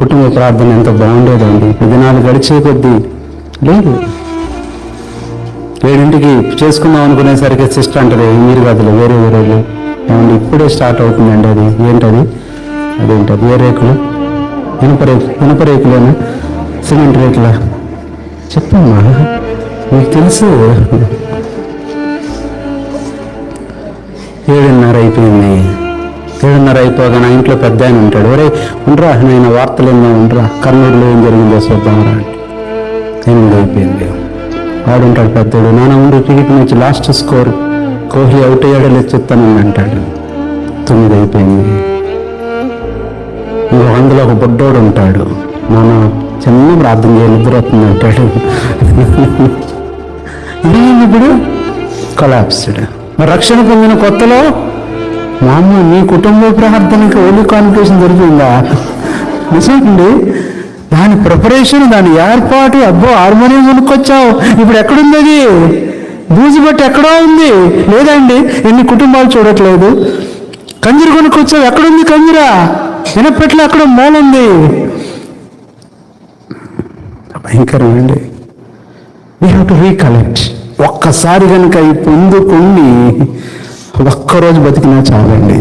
కుటుంబ ప్రార్థన ఎంత బాగుండేదండి. ఇప్పుడు దినాలు గడిచే కొద్దీ లేదు. 7ంటికి చేసుకుందాం అనుకునేసరికి సిస్టర్ అంటది, మీరు కాదులే వేరే వేరేలు ఏమండి ఇప్పుడే స్టార్ట్ అవుతుందండి. అది ఏంటది, అదేంటది, ఏ రేకులు, ఇనుప రేకులేనా, సిమెంట్ రేకులా, చెప్పమ్మా మీకు తెలుసు. 7:30 అయిపోయింది. 7:30 అయిపోగా నా ఇంట్లో పెద్ద ఆయన ఉంటాడు. ఒరే ఉండరా, నేను వార్తలు ఏమో ఉండరా, కర్నూలులో ఏం జరిగిందో చూద్దామరా. 8 అయిపోయింది. వాడు ఉంటాడు పెద్దోడు, నాన్న ఉండి cricket match last score Kohli out అయ్యాడో లేదు చెప్తానని అంటాడు. 9 అయిపోయింది. అందులో ఒక బుడ్డోడు ఉంటాడు, నాన్న చిన్న ప్రార్థన చేయాలి నిద్ర వస్తుంది అంటాడు. ఇదేంటి ఇప్పుడు కొలాప్స్డ్. మరి రక్షణ పొందిన కొత్తలో మా అమ్మ నీ కుటుంబ ప్రార్థనకి ఓన్లీ కాన్ఫిగరేషన్ దొరికిందా? నిజండి. దాని ప్రిపరేషన్, దాని ఏర్పాటు, అబ్బో హార్మోనియం కొనుక్కొచ్చావు, ఇప్పుడు ఎక్కడుంది అది? బూజు బట్టి ఎక్కడో ఉంది. లేదండి, ఎన్ని కుటుంబాలు చూడట్లేదు. కంజీర కొనుక్కొచ్చావు, ఎక్కడుంది కంజీర? వినపెట్లో ఎక్కడ మూలుంది. భయంకరమండి. We have to recollect. ఒక్కసారి కనుక ఈ పొందుకొని ఒక్కరోజు బతికినా చాలండి.